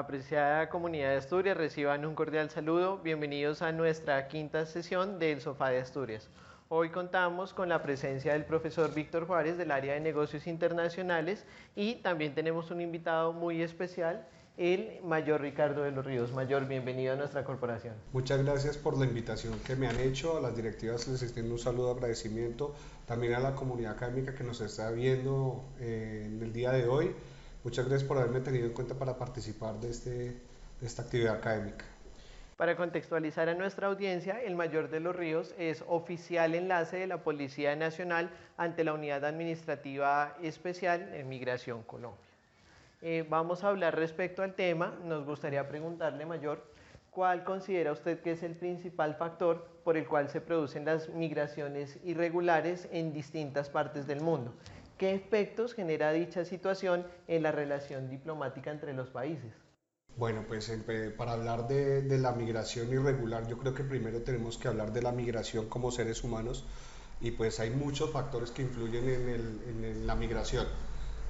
Apreciada comunidad de Asturias, reciban un cordial saludo. Bienvenidos a nuestra quinta sesión del Sofá de Asturias. Hoy contamos con la presencia del profesor Víctor Juárez del área de negocios internacionales y también tenemos un invitado muy especial, el mayor Ricardo de los Ríos. Mayor, bienvenido a nuestra corporación. Muchas gracias por la invitación que me han hecho. A las directivas les extiendo un saludo de agradecimiento. También a la comunidad académica que nos está viendo en el día de hoy. Muchas gracias por haberme tenido en cuenta para participar de esta actividad académica. Para contextualizar a nuestra audiencia, el mayor de los Ríos es oficial enlace de la Policía Nacional ante la Unidad Administrativa Especial en Migración Colombia. Vamos a hablar respecto al tema. Nos gustaría preguntarle, mayor, ¿cuál considera usted que es el principal factor por el cual se producen las migraciones irregulares en distintas partes del mundo? ¿Qué efectos genera dicha situación en la relación diplomática entre los países? Bueno, pues para hablar de la migración irregular, yo creo que primero tenemos que hablar de la migración como seres humanos y pues hay muchos factores que influyen en la migración.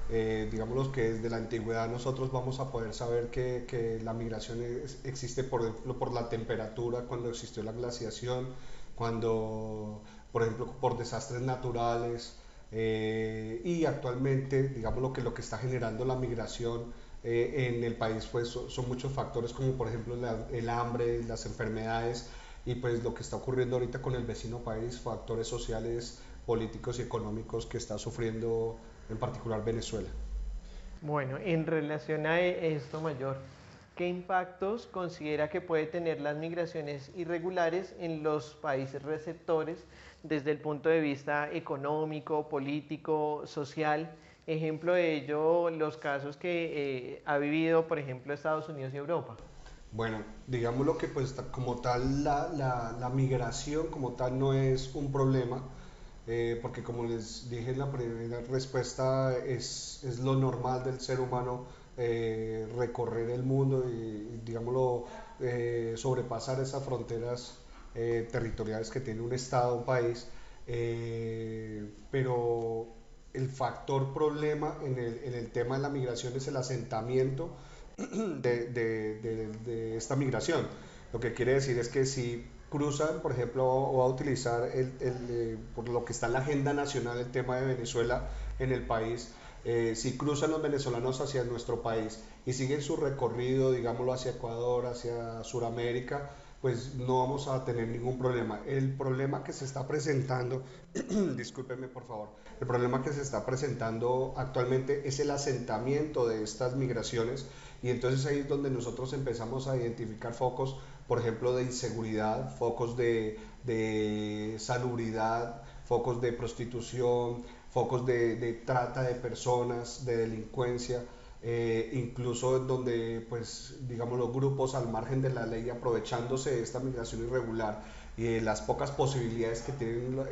Digamos que desde la antigüedad nosotros vamos a poder saber que la migración existe, por ejemplo, por la temperatura, cuando existió la glaciación, cuando, por ejemplo, por desastres naturales, y actualmente, digamos, lo que está generando la migración en el país pues, son muchos factores, como por ejemplo el hambre, las enfermedades, y pues lo que está ocurriendo ahorita con el vecino país, factores sociales, políticos y económicos que está sufriendo en particular Venezuela. Bueno, en relación a esto, mayor, ¿qué impactos considera que puede tener las migraciones irregulares en los países receptores desde el punto de vista económico, político, social? Ejemplo de ello, los casos que ha vivido, por ejemplo, Estados Unidos y Europa. Bueno, digámoslo que pues como tal la migración como tal no es un problema, porque como les dije en la primera respuesta es lo normal del ser humano, recorrer el mundo y digámoslo, sobrepasar esas fronteras territoriales que tiene un estado, un país, pero el factor problema en el tema de la migración es el asentamiento de esta migración. Lo que quiere decir es que si cruzan, por ejemplo, o va a utilizar por lo que está en la agenda nacional, el tema de Venezuela en el país, si cruzan los venezolanos hacia nuestro país y siguen su recorrido, digámoslo, hacia Ecuador, hacia Sudamérica, pues no vamos a tener ningún problema. El problema que se está presentando, discúlpenme por favor, el problema que se está presentando actualmente es el asentamiento de estas migraciones, y entonces ahí es donde nosotros empezamos a identificar focos, por ejemplo, de inseguridad, focos de salubridad, focos de prostitución, focos de trata de personas, de delincuencia, incluso donde, pues, digamos, los grupos al margen de la ley, aprovechándose de esta migración irregular y de las pocas posibilidades que tienen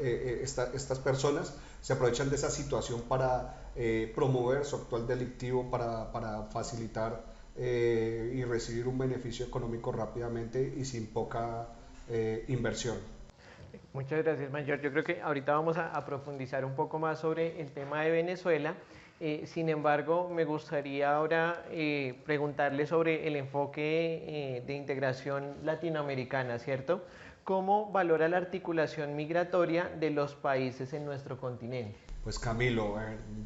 estas personas, se aprovechan de esa situación para promover su actual delictivo, para facilitar y recibir un beneficio económico rápidamente y sin poca inversión. Muchas gracias, Mayor. Yo creo que ahorita vamos a profundizar un poco más sobre el tema de Venezuela. Sin embargo, me gustaría ahora preguntarle sobre el enfoque de integración latinoamericana, ¿cierto? ¿Cómo valora la articulación migratoria de los países en nuestro continente? Pues Camilo,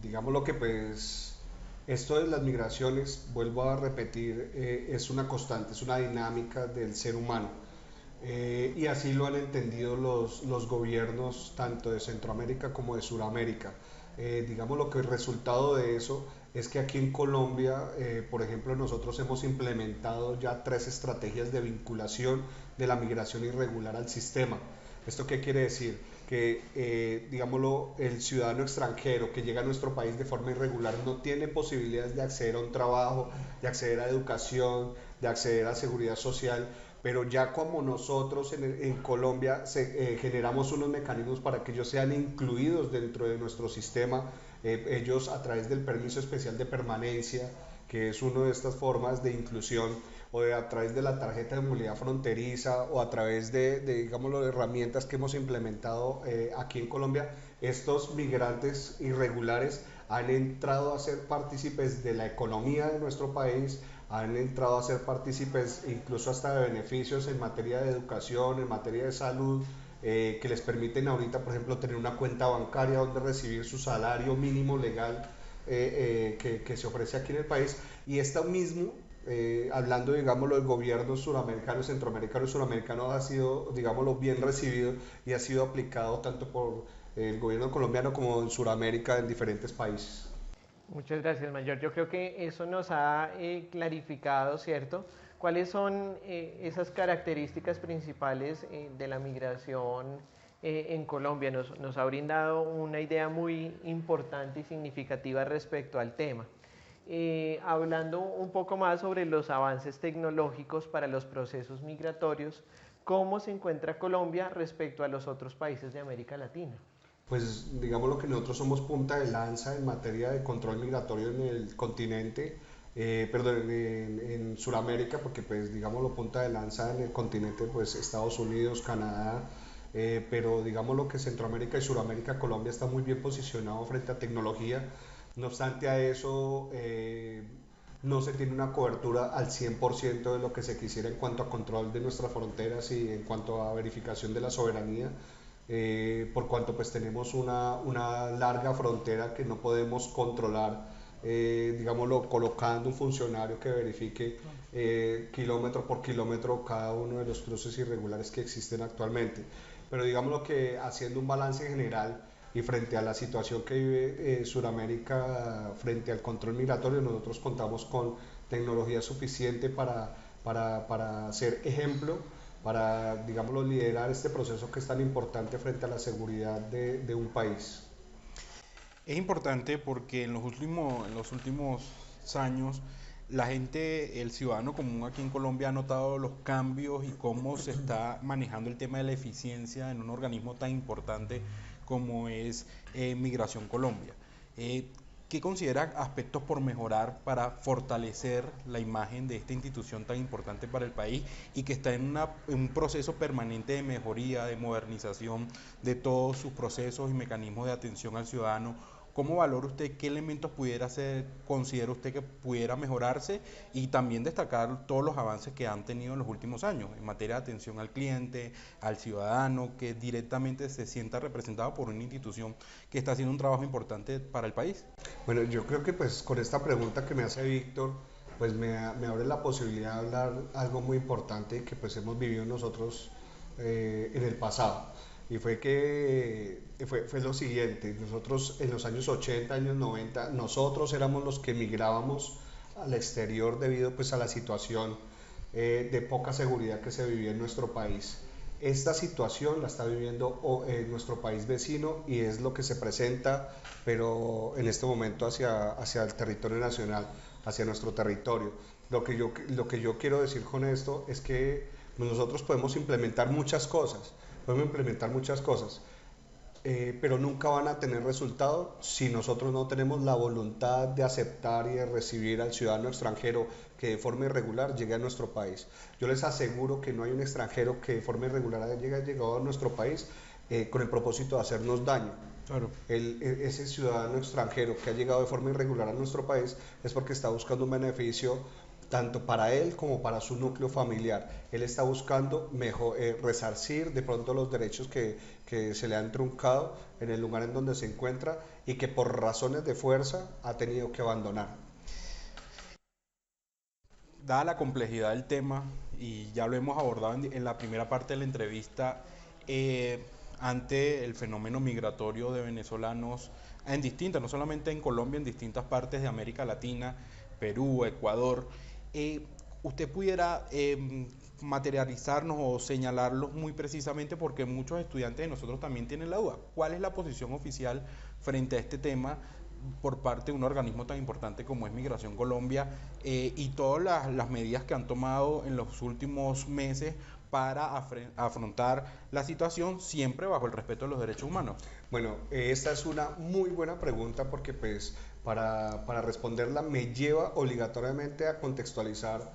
digamos lo que pues esto de las migraciones, vuelvo a repetir, es una constante, es una dinámica del ser humano. Y así lo han entendido los gobiernos tanto de Centroamérica como de Sudamérica. Digamos lo que el resultado de eso es que aquí en Colombia, por ejemplo, nosotros hemos implementado ya 3 estrategias de vinculación de la migración irregular al sistema. ¿Esto qué quiere decir? Que, digámoslo, el ciudadano extranjero que llega a nuestro país de forma irregular no tiene posibilidades de acceder a un trabajo, de acceder a educación, de acceder a seguridad social, pero ya como nosotros en Colombia generamos unos mecanismos para que ellos sean incluidos dentro de nuestro sistema, ellos a través del permiso especial de permanencia, que es una de estas formas de inclusión, o a través de la tarjeta de movilidad fronteriza, o a través digámoslo, de herramientas que hemos implementado aquí en Colombia, estos migrantes irregulares han entrado a ser partícipes de la economía de nuestro país, han entrado a ser partícipes incluso hasta de beneficios en materia de educación, en materia de salud, que les permiten ahorita, por ejemplo, tener una cuenta bancaria donde recibir su salario mínimo legal que se ofrece aquí en el país. Y esto mismo, hablando, digámoslo, del gobierno suramericano, centroamericano y suramericano, ha sido, digámoslo, bien recibido y ha sido aplicado tanto por el gobierno colombiano como en Suramérica, en diferentes países. Muchas gracias, Mayor. Yo creo que eso nos ha clarificado, ¿cierto? ¿Cuáles son esas características principales de la migración en Colombia? Nos ha brindado una idea muy importante y significativa respecto al tema. Hablando un poco más sobre los avances tecnológicos para los procesos migratorios, ¿cómo se encuentra Colombia respecto a los otros países de América Latina? Pues digamos lo que nosotros somos punta de lanza en materia de control migratorio en el continente, perdón, en Sudamérica, porque pues digamos lo punta de lanza en el continente, pues Estados Unidos, Canadá, pero digamos lo que Centroamérica y Sudamérica, Colombia está muy bien posicionado frente a tecnología. No obstante a eso, no se tiene una cobertura al 100% de lo que se quisiera en cuanto a control de nuestras fronteras y en cuanto a verificación de la soberanía, por cuanto pues tenemos una larga frontera que no podemos controlar, digámoslo, colocando un funcionario que verifique kilómetro por kilómetro cada uno de los cruces irregulares que existen actualmente. Pero digámoslo que haciendo un balance general y frente a la situación que vive Sudamérica frente al control migratorio, nosotros contamos con tecnología suficiente para ser ejemplo, para, digámoslo, liderar este proceso que es tan importante frente a la seguridad de un país. Es importante porque en los últimos años la gente, el ciudadano común aquí en Colombia ha notado los cambios y cómo se está manejando el tema de la eficiencia en un organismo tan importante como es Migración Colombia. Eh, ¿Qué considera aspectos por mejorar para fortalecer la imagen de esta institución tan importante para el país y que está en un proceso permanente de mejoría, de modernización de todos sus procesos y mecanismos de atención al ciudadano? ¿Cómo valora usted qué elementos pudiera ser, considera usted que pudiera mejorarse y también destacar todos los avances que han tenido en los últimos años en materia de atención al cliente, al ciudadano, que directamente se sienta representado por una institución que está haciendo un trabajo importante para el país? Bueno, yo creo que pues con esta pregunta que me hace Víctor, pues me abre la posibilidad de hablar algo muy importante que pues hemos vivido nosotros en el pasado. Y fue que fue lo siguiente, nosotros en los años 80, años 90, nosotros éramos los que migrábamos al exterior debido pues a la situación de poca seguridad que se vivía en nuestro país. Esta situación la está viviendo nuestro país vecino y es lo que se presenta, pero en este momento hacia el territorio nacional, hacia nuestro territorio. Lo que yo quiero decir con esto es que nosotros podemos implementar muchas cosas, pero nunca van a tener resultado si nosotros no tenemos la voluntad de aceptar y de recibir al ciudadano extranjero que de forma irregular llegue a nuestro país. Yo les aseguro que no hay un extranjero que de forma irregular haya llegado a nuestro país con el propósito de hacernos daño. Claro. Ese ciudadano extranjero que ha llegado de forma irregular a nuestro país es porque está buscando un beneficio tanto para él como para su núcleo familiar. Él está buscando resarcir de pronto los derechos que se le han truncado en el lugar en donde se encuentra y que por razones de fuerza ha tenido que abandonar. Dada la complejidad del tema, y ya lo hemos abordado en la primera parte de la entrevista, ante el fenómeno migratorio de venezolanos en distintas, no solamente en Colombia, en distintas partes de América Latina, Perú, Ecuador, usted pudiera materializarnos o señalarlos muy precisamente porque muchos estudiantes de nosotros también tienen la duda. ¿Cuál es la posición oficial frente a este tema por parte de un organismo tan importante como es Migración Colombia y todas las medidas que han tomado en los últimos meses para afrontar la situación siempre bajo el respeto de los derechos humanos? Bueno, esta es una muy buena pregunta porque pues para responderla me lleva obligatoriamente a contextualizar,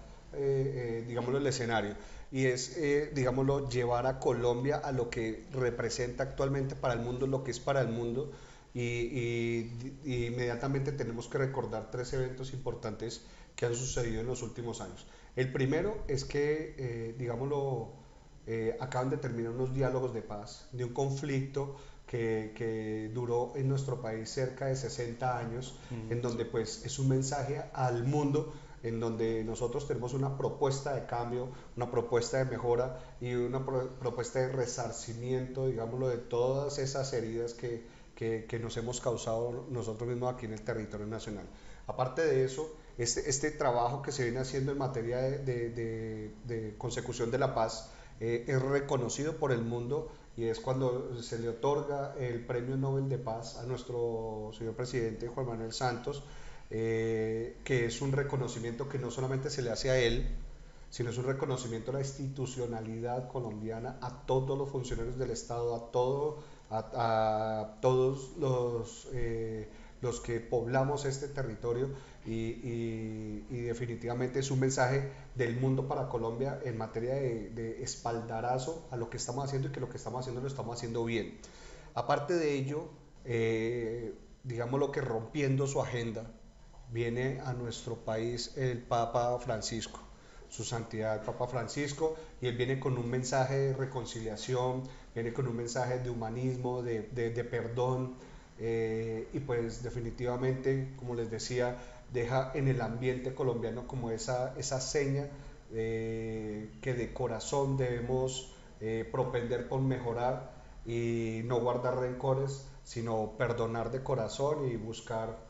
digámoslo, el escenario. Y es, digámoslo, llevar a Colombia a lo que representa actualmente para el mundo, lo que es para el mundo. y inmediatamente tenemos que recordar tres eventos importantes que han sucedido en los últimos años. El primero es que, digámoslo, acaban de terminar unos diálogos de paz de un conflicto que duró en nuestro país cerca de 60 años, en donde pues es un mensaje al mundo, en donde nosotros tenemos una propuesta de cambio, una propuesta de mejora y una propuesta de resarcimiento, digámoslo, de todas esas heridas que nos hemos causado nosotros mismos aquí en el territorio nacional. Aparte de eso, este trabajo que se viene haciendo en materia de consecución de la paz es reconocido por el mundo, y es cuando se le otorga el Premio Nobel de Paz a nuestro señor presidente Juan Manuel Santos, que es un reconocimiento que no solamente se le hace a él, sino es un reconocimiento a la institucionalidad colombiana, a todos los funcionarios del Estado, a todos los que poblamos este territorio, y definitivamente es un mensaje del mundo para Colombia en materia de espaldarazo a lo que estamos haciendo, y que lo que estamos haciendo lo estamos haciendo bien. Aparte de ello, digamos lo que rompiendo su agenda, viene a nuestro país el Papa Francisco, su santidad el Papa Francisco, y él viene con un mensaje de reconciliación, viene con un mensaje de humanismo, de perdón, y pues definitivamente, como les decía, deja en el ambiente colombiano como esa seña que de corazón debemos propender por mejorar y no guardar rencores, sino perdonar de corazón y buscar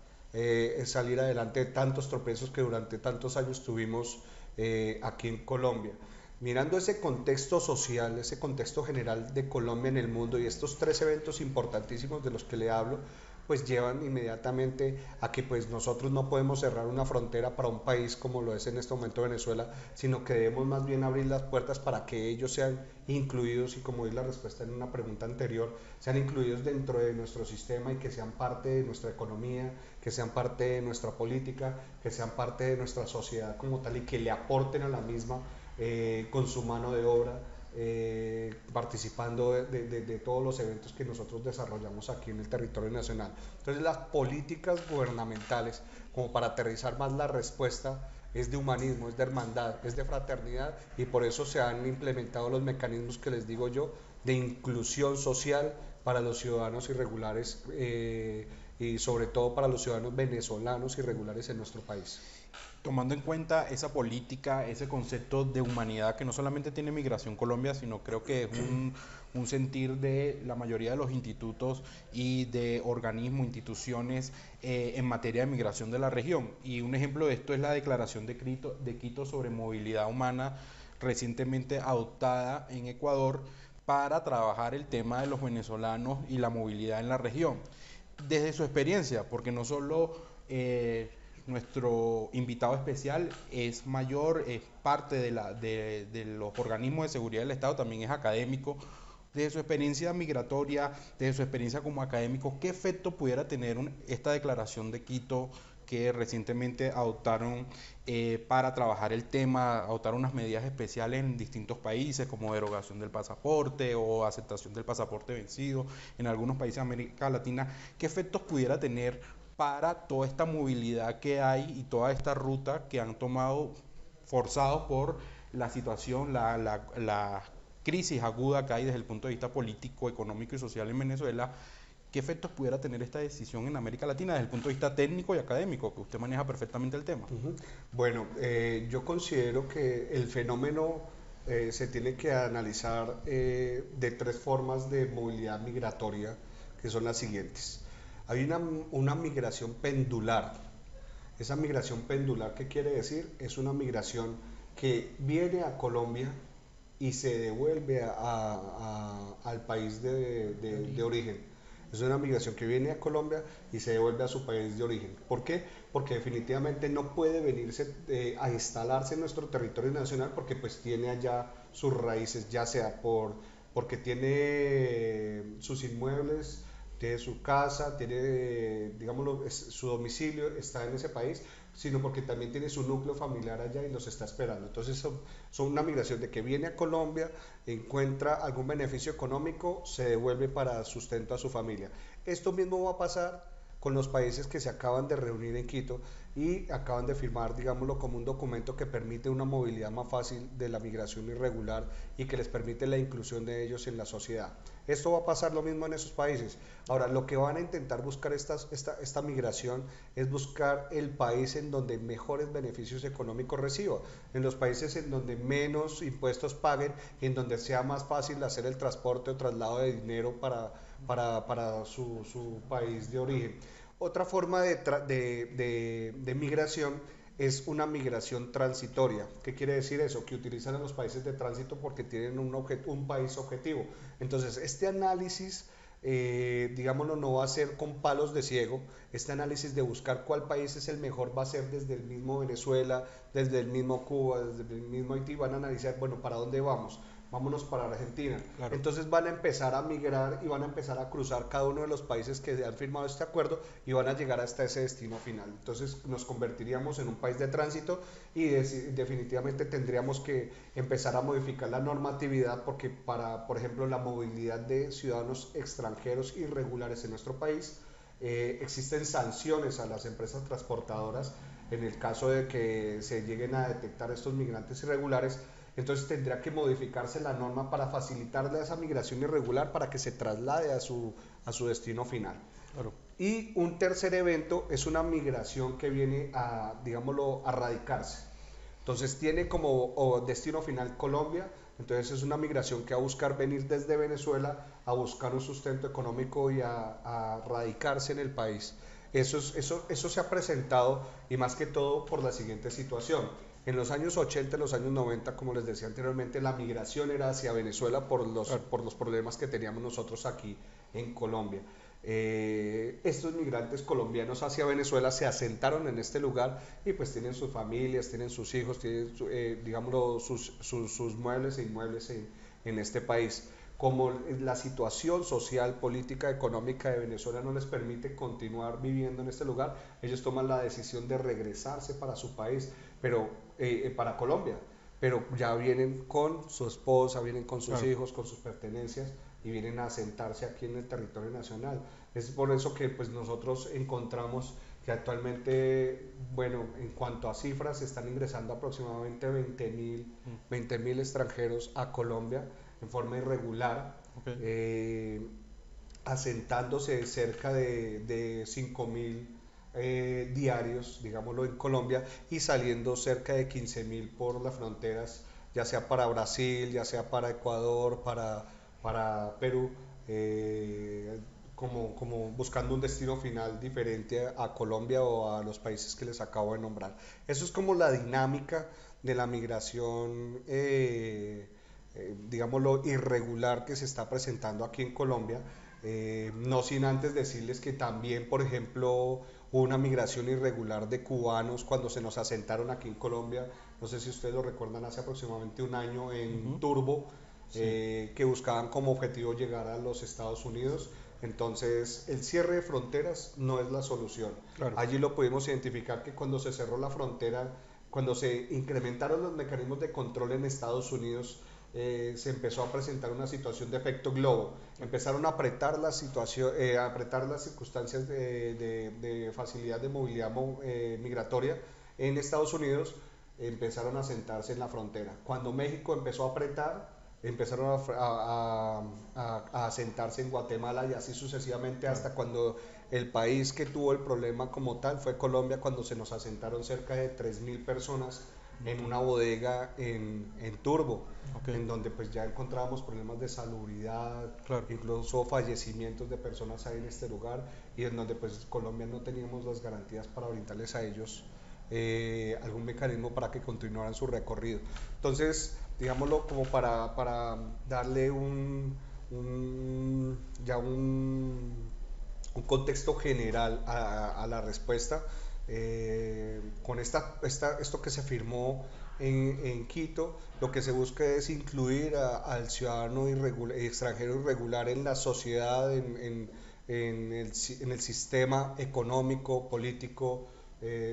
salir adelante de tantos tropiezos que durante tantos años tuvimos aquí en Colombia. Mirando ese contexto social, ese contexto general de Colombia en el mundo, y estos tres eventos importantísimos de los que le hablo, pues llevan inmediatamente a que pues nosotros no podemos cerrar una frontera para un país como lo es en este momento Venezuela, sino que debemos más bien abrir las puertas para que ellos sean incluidos, y como es la respuesta en una pregunta anterior, sean incluidos dentro de nuestro sistema, y que sean parte de nuestra economía, que sean parte de nuestra política, que sean parte de nuestra sociedad como tal, y que le aporten a la misma con su mano de obra, participando de todos los eventos que nosotros desarrollamos aquí en el territorio nacional. Entonces las políticas gubernamentales, como para aterrizar más la respuesta, es de humanismo, es de hermandad, es de fraternidad, y por eso se han implementado los mecanismos que les digo yo de inclusión social para los ciudadanos irregulares, y sobre todo para los ciudadanos venezolanos irregulares en nuestro país. Tomando en cuenta esa política, ese concepto de humanidad que no solamente tiene Migración Colombia, sino creo que es un sentir de la mayoría de los institutos y de organismos, instituciones en materia de migración de la región. Y un ejemplo de esto es la Declaración de Quito sobre movilidad humana, recientemente adoptada en Ecuador para trabajar el tema de los venezolanos y la movilidad en la región. Desde su experiencia, porque no solo nuestro invitado especial es mayor, es parte de los organismos de seguridad del Estado, también es académico. Desde su experiencia migratoria, desde su experiencia como académico, ¿qué efecto pudiera tener esta declaración de Quito que recientemente adoptaron para trabajar el tema, adoptar unas medidas especiales en distintos países, como derogación del pasaporte o aceptación del pasaporte vencido en algunos países de América Latina? ¿Qué efectos pudiera tener para toda esta movilidad que hay y toda esta ruta que han tomado forzados por la situación, la crisis aguda que hay desde el punto de vista político, económico y social en Venezuela? ¿Qué efectos pudiera tener esta decisión en América Latina desde el punto de vista técnico y académico, que usted maneja perfectamente el tema? Bueno, yo considero que el fenómeno se tiene que analizar de tres formas de movilidad migratoria, que son las siguientes. Hay una migración pendular. Esa migración pendular, ¿qué quiere decir? Es una migración que viene a Colombia y se devuelve al país de origen. Es una migración que viene a Colombia y se devuelve a su país de origen. ¿Por qué? Porque definitivamente no puede venirse a instalarse en nuestro territorio nacional, porque pues tiene allá sus raíces, ya sea porque tiene sus inmuebles, tiene su casa, tiene, digámoslo, su domicilio está en ese país, sino porque también tiene su núcleo familiar allá y los está esperando. Entonces son una migración de que viene a Colombia, encuentra algún beneficio económico, se devuelve para sustento a su familia. Esto mismo va a pasar con los países que se acaban de reunir en Quito y acaban de firmar, digámoslo, como un documento que permite una movilidad más fácil de la migración irregular y que les permite la inclusión de ellos en la sociedad. Esto va a pasar lo mismo en esos países. Ahora, lo que van a intentar buscar esta migración es buscar el país en donde mejores beneficios económicos reciba, en los países en donde menos impuestos paguen, en donde sea más fácil hacer el transporte o traslado de dinero para su país de origen. Otra forma de migración es una migración transitoria. ¿Qué quiere decir eso? Que utilizan a los países de tránsito porque tienen un país objetivo. Entonces, este análisis, digámoslo, no va a ser con palos de ciego. Este análisis de buscar cuál país es el mejor va a ser desde el mismo Venezuela, desde el mismo Cuba, desde el mismo Haití. Van a analizar, bueno, ¿para dónde vamos? Vámonos para Argentina. Claro. Entonces van a empezar a migrar y van a empezar a cruzar cada uno de los países que han firmado este acuerdo y van a llegar hasta ese destino final. Entonces nos convertiríamos en un país de tránsito y definitivamente tendríamos que empezar a modificar la normatividad porque para, por ejemplo, la movilidad de ciudadanos extranjeros irregulares en nuestro país, existen sanciones a las empresas transportadoras en el caso de que se lleguen a detectar estos migrantes irregulares. Entonces tendría que modificarse la norma para facilitarle esa migración irregular para que se traslade a su destino final. Claro. Y un tercer evento es una migración que viene a, digámoslo, a radicarse. Entonces tiene como destino final Colombia, entonces es una migración que va a buscar venir desde Venezuela a buscar un sustento económico y a radicarse en el país. Eso se ha presentado y más que todo por la siguiente situación. En los años 80, en los años 90, como les decía anteriormente, la migración era hacia Venezuela por los problemas que teníamos nosotros aquí en Colombia. Estos migrantes colombianos hacia Venezuela se asentaron en este lugar y pues tienen sus familias, tienen sus hijos, tienen digámoslo, sus muebles e inmuebles en este país. Como la situación social, política, económica de Venezuela no les permite continuar viviendo en este lugar, ellos toman la decisión de regresarse para su país, pero para Colombia, pero ya vienen con su esposa, vienen con sus hijos, con sus pertenencias y vienen a asentarse aquí en el territorio nacional. Es por eso que pues nosotros encontramos que actualmente, bueno, en cuanto a cifras, están ingresando aproximadamente 20.000 extranjeros a Colombia en forma irregular, asentándose cerca de 5.000 diarios, digámoslo, en Colombia y saliendo cerca de 15.000 por las fronteras, ya sea para Brasil, ya sea para Ecuador, para Perú, como buscando un destino final diferente a Colombia o a los países que les acabo de nombrar. Eso es como la dinámica de la migración, digámoslo, irregular que se está presentando aquí en Colombia. No sin antes decirles que también, por ejemplo, hubo una migración irregular de cubanos cuando se nos asentaron aquí en Colombia. No sé si ustedes lo recuerdan, hace aproximadamente un año en Turbo, sí. Que buscaban como objetivo llegar a los Estados Unidos. Entonces, el cierre de fronteras no es la solución. Claro. Allí lo pudimos identificar que cuando se cerró la frontera, cuando se incrementaron los mecanismos de control en Estados Unidos, se empezó a presentar una situación de efecto globo. Empezaron a apretar la situación, apretar las circunstancias de facilidad de movilidad migratoria en Estados Unidos, empezaron a sentarse en la frontera. Cuando México empezó a apretar, empezaron a sentarse en Guatemala y así sucesivamente hasta cuando el país que tuvo el problema como tal fue Colombia, cuando se nos asentaron cerca de 3.000 personas en una bodega en Turbo, en donde pues ya encontrábamos problemas de salubridad, incluso fallecimientos de personas ahí en este lugar, y en donde pues Colombia no teníamos las garantías para brindarles a ellos algún mecanismo para que continuaran su recorrido. Entonces, digámoslo como para darle un contexto general a la respuesta. Con esto que se firmó en Quito, lo que se busca es incluir al ciudadano extranjero irregular en la sociedad, en el sistema económico, político,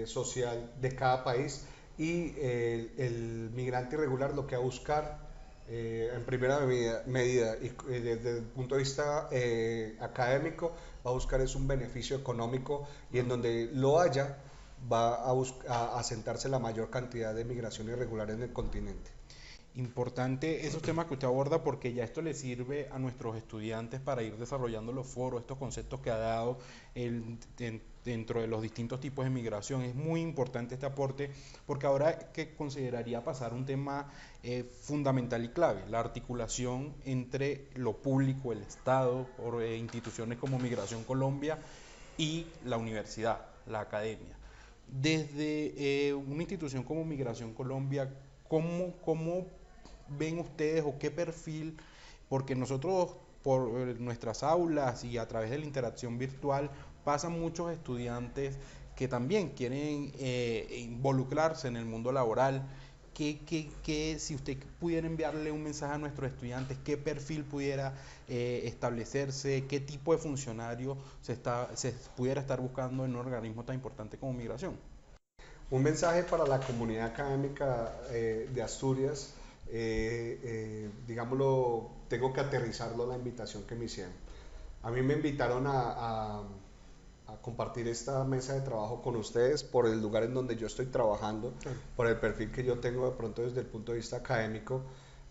social de cada país, y el migrante irregular lo que va a buscar en primera medida y desde el punto de vista académico va a buscar es un beneficio económico y en donde lo haya va a asentarse la mayor cantidad de migración irregular en el continente. Importante esos temas que usted aborda porque ya esto le sirve a nuestros estudiantes para ir desarrollando los foros, estos conceptos que ha dado dentro de los distintos tipos de migración. Es muy importante este aporte porque ahora que consideraría pasar un tema fundamental y clave, la articulación entre lo público, el Estado, por instituciones como Migración Colombia y la universidad, la academia. Desde una institución como Migración Colombia, ¿cómo ven ustedes o qué perfil? Porque nosotros por nuestras aulas y a través de la interacción virtual pasan muchos estudiantes que también quieren involucrarse en el mundo laboral. Si usted pudiera enviarle un mensaje a nuestros estudiantes, ¿qué perfil pudiera establecerse? ¿Qué tipo de funcionario se pudiera estar buscando en un organismo tan importante como Migración? Un mensaje para la comunidad académica de Asturias, digámoslo, tengo que aterrizarlo a la invitación que me hicieron. A mí me invitaron a compartir esta mesa de trabajo con ustedes por el lugar en donde yo estoy trabajando, por el perfil que yo tengo de pronto desde el punto de vista académico.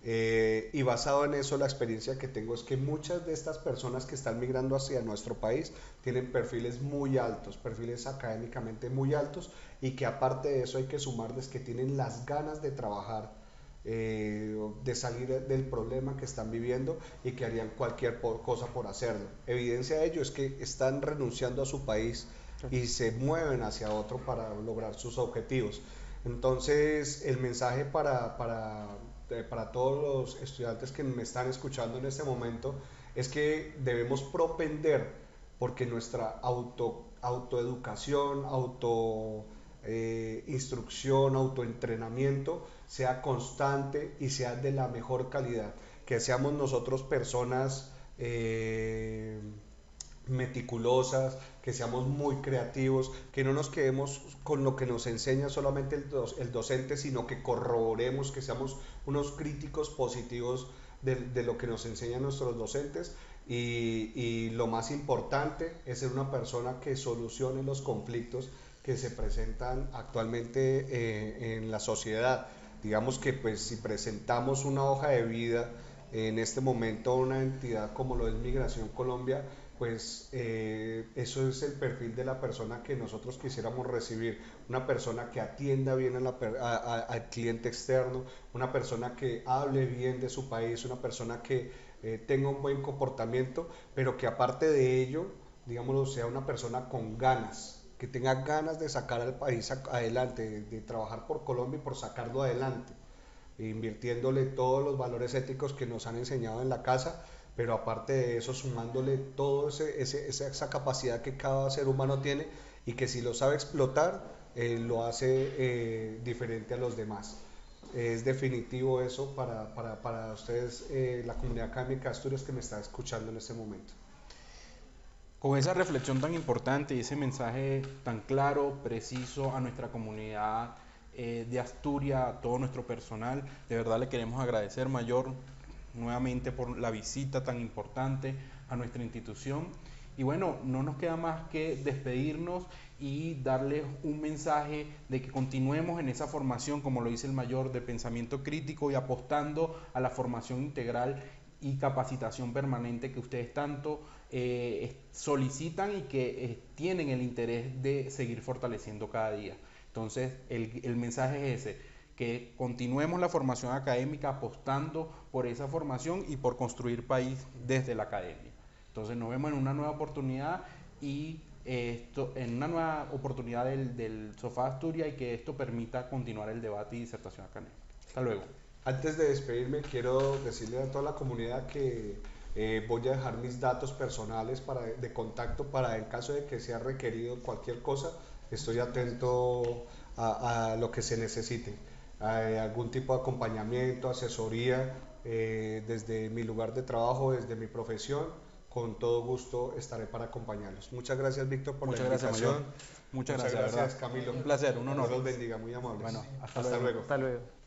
Y basado en eso, la experiencia que tengo es que muchas de estas personas que están migrando hacia nuestro país tienen perfiles muy altos, perfiles académicamente muy altos, y que aparte de eso hay que sumarles que tienen las ganas de trabajar, de salir del problema que están viviendo y que harían cualquier cosa por hacerlo. Evidencia de ello es que están renunciando a su país y se mueven hacia otro para lograr sus objetivos. Entonces, el mensaje para todos los estudiantes que me están escuchando en este momento es que debemos propender porque nuestra autoeducación, instrucción, autoentrenamiento sea constante y sea de la mejor calidad, que seamos nosotros personas meticulosas, que seamos muy creativos, que no nos quedemos con lo que nos enseña solamente el docente, sino que corroboremos, que seamos unos críticos positivos de lo que nos enseñan nuestros docentes y lo más importante es ser una persona que solucione los conflictos que se presentan actualmente en la sociedad. Digamos que pues si presentamos una hoja de vida en este momento a una entidad como lo es Migración Colombia, pues eso es el perfil de la persona que nosotros quisiéramos recibir, una persona que atienda bien al cliente externo, una persona que hable bien de su país, una persona que tenga un buen comportamiento, pero que aparte de ello, digámoslo, sea una persona con ganas, que tenga ganas de sacar al país adelante, de trabajar por Colombia y por sacarlo adelante, invirtiéndole todos los valores éticos que nos han enseñado en la casa, pero aparte de eso sumándole toda esa capacidad que cada ser humano tiene y que si lo sabe explotar, lo hace diferente a los demás. Es definitivo eso para ustedes, la comunidad académica de Asturias que me está escuchando en este momento. Con esa reflexión tan importante y ese mensaje tan claro, preciso a nuestra comunidad de Asturias, a todo nuestro personal, de verdad le queremos agradecer, Mayor, nuevamente por la visita tan importante a nuestra institución. Y bueno, no nos queda más que despedirnos y darles un mensaje de que continuemos en esa formación, como lo dice el Mayor, de pensamiento crítico y apostando a la formación integral y capacitación permanente que ustedes tanto solicitan y que tienen el interés de seguir fortaleciendo cada día. Entonces, el mensaje es ese, que continuemos la formación académica apostando por esa formación y por construir país desde la academia. Entonces, nos vemos en una nueva oportunidad y en una nueva oportunidad del Sofá Asturias y que esto permita continuar el debate y disertación académica. Hasta luego. Antes de despedirme, quiero decirle a toda la comunidad que voy a dejar mis datos personales de contacto para en caso de que sea requerido cualquier cosa, estoy atento a lo que se necesite. Algún tipo de acompañamiento, asesoría, desde mi lugar de trabajo, desde mi profesión, con todo gusto estaré para acompañarlos. Muchas gracias, Víctor, por la invitación. Muchas gracias, Camilo. Un placer, un honor. Dios los bendiga, muy amables. Bueno, hasta luego. Hasta luego.